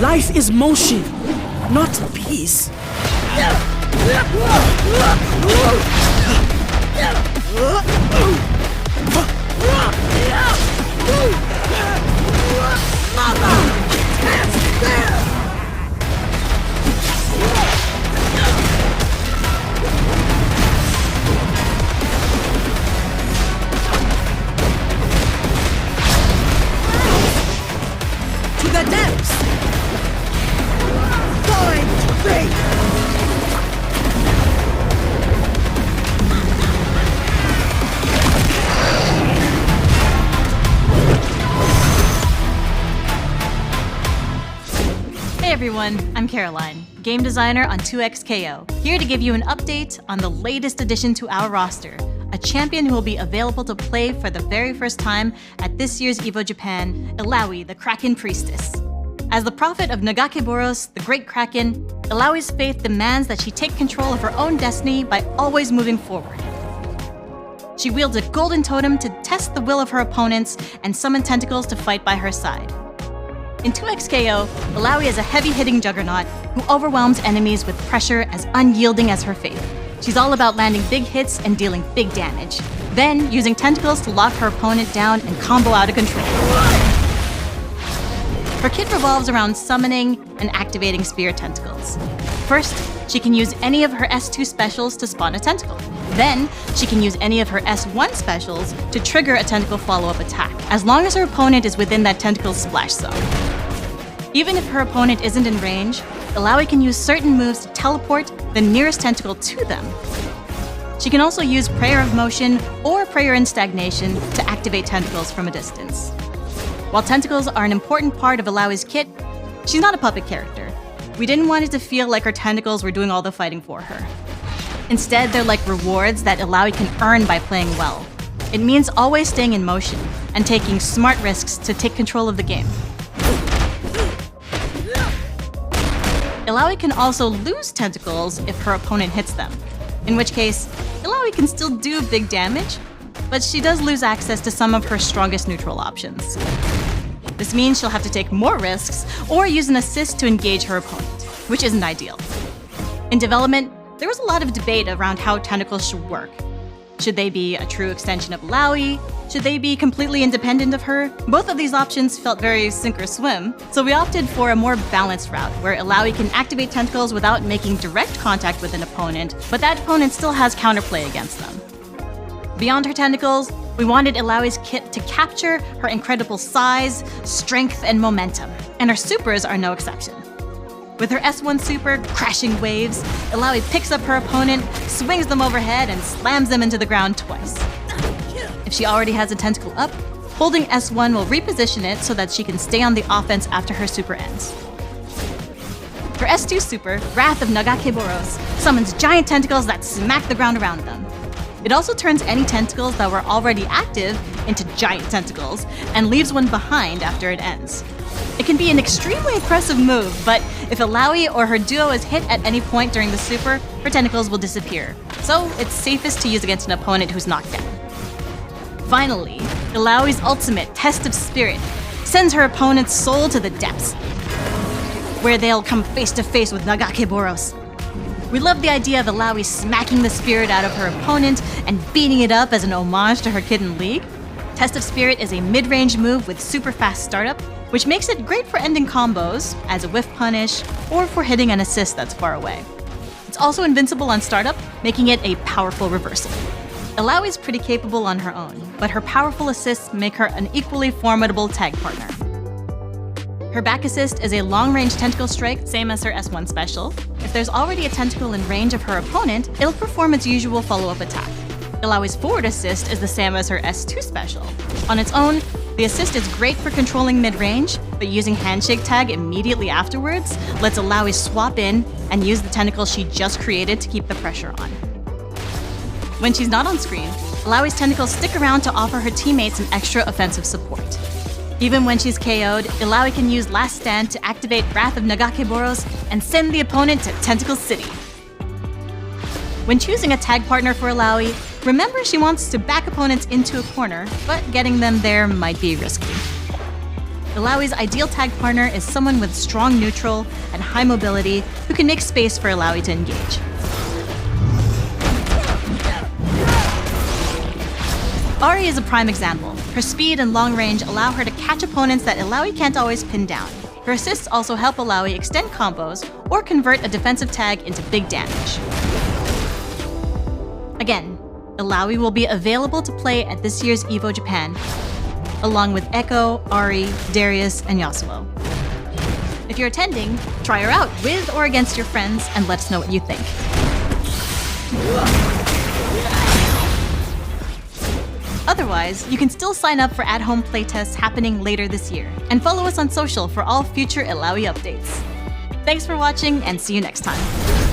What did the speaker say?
Life is motion, not peace. To the depths! Going straight! Hey everyone, I'm Caroline, game designer on 2XKO, here to give you an update on the latest addition to our roster, a champion who will be available to play for the very first time at this year's EVO Japan, Illaoi, the Kraken Priestess. As the prophet of Nagakeboros, the Great Kraken, Illaoi's faith demands that she take control of her own destiny by always moving forward. She wields a golden totem to test the will of her opponents and summon tentacles to fight by her side. In 2XKO, Illaoi is a heavy-hitting juggernaut who overwhelms enemies with pressure as unyielding as her faith. She's all about landing big hits and dealing big damage, then using tentacles to lock her opponent down and combo out of control. Her kit revolves around summoning and activating spear tentacles. First, she can use any of her S2 specials to spawn a tentacle. Then, she can use any of her S1 specials to trigger a tentacle follow-up attack, as long as her opponent is within that tentacle's splash zone. Even if her opponent isn't in range, Illaoi can use certain moves to teleport the nearest tentacle to them. She can also use Prayer of Motion or Prayer in Stagnation to activate tentacles from a distance. While tentacles are an important part of Illaoi's kit, she's not a puppet character. We didn't want it to feel like her tentacles were doing all the fighting for her. Instead, they're like rewards that Illaoi can earn by playing well. It means always staying in motion and taking smart risks to take control of the game. Illaoi can also lose tentacles if her opponent hits them, in which case, Illaoi can still do big damage, but she does lose access to some of her strongest neutral options. This means she'll have to take more risks or use an assist to engage her opponent, which isn't ideal. In development, there was a lot of debate around how tentacles should work. Should they be a true extension of Illaoi? Should they be completely independent of her? Both of these options felt very sink or swim, so we opted for a more balanced route where Illaoi can activate tentacles without making direct contact with an opponent, but that opponent still has counterplay against them. Beyond her tentacles, we wanted Illaoi's kit to capture her incredible size, strength, and momentum, and her supers are no exception. With her S1 super, Crashing Waves, Illaoi picks up her opponent, swings them overhead, and slams them into the ground twice. If she already has a tentacle up, holding S1 will reposition it so that she can stay on the offense after her super ends. Her S2 super, Wrath of Nagakeboros, summons giant tentacles that smack the ground around them. It also turns any tentacles that were already active into giant tentacles and leaves one behind after it ends. It can be an extremely impressive move, but if Illaoi or her duo is hit at any point during the super, her tentacles will disappear, so it's safest to use against an opponent who's knocked down. Finally, Illaoi's ultimate, Test of Spirit, sends her opponent's soul to the depths, where they'll come face to face with Nagakeboros. We love the idea of Illaoi smacking the spirit out of her opponent and beating it up as an homage to her kid in League. Test of Spirit is a mid-range move with super fast startup, which makes it great for ending combos, as a whiff punish, or for hitting an assist that's far away. It's also invincible on startup, making it a powerful reversal. Illaoi is pretty capable on her own, but her powerful assists make her an equally formidable tag partner. Her back assist is a long-range tentacle strike, same as her S1 special. If there's already a tentacle in range of her opponent, it'll perform its usual follow-up attack. Illaoi's forward assist is the same as her S2 special. On its own, the assist is great for controlling mid-range, but using Handshake Tag immediately afterwards lets Illaoi swap in and use the tentacle she just created to keep the pressure on. When she's not on screen, Illaoi's tentacles stick around to offer her teammates some extra offensive support. Even when she's KO'd, Illaoi can use Last Stand to activate Wrath of Nagakeboros and send the opponent to Tentacle City. When choosing a tag partner for Illaoi, remember she wants to back opponents into a corner, but getting them there might be risky. Illaoi's ideal tag partner is someone with strong neutral and high mobility who can make space for Illaoi to engage. Ari is a prime example. Her speed and long range allow her to catch opponents that Illaoi can't always pin down. Her assists also help Illaoi extend combos or convert a defensive tag into big damage. Again, Illaoi will be available to play at this year's EVO Japan, along with Echo, Ari, Darius, and Yasuo. If you're attending, try her out with or against your friends and let us know what you think. Otherwise, you can still sign up for at-home playtests happening later this year, and follow us on social for all future Illaoi updates. Thanks for watching, and see you next time.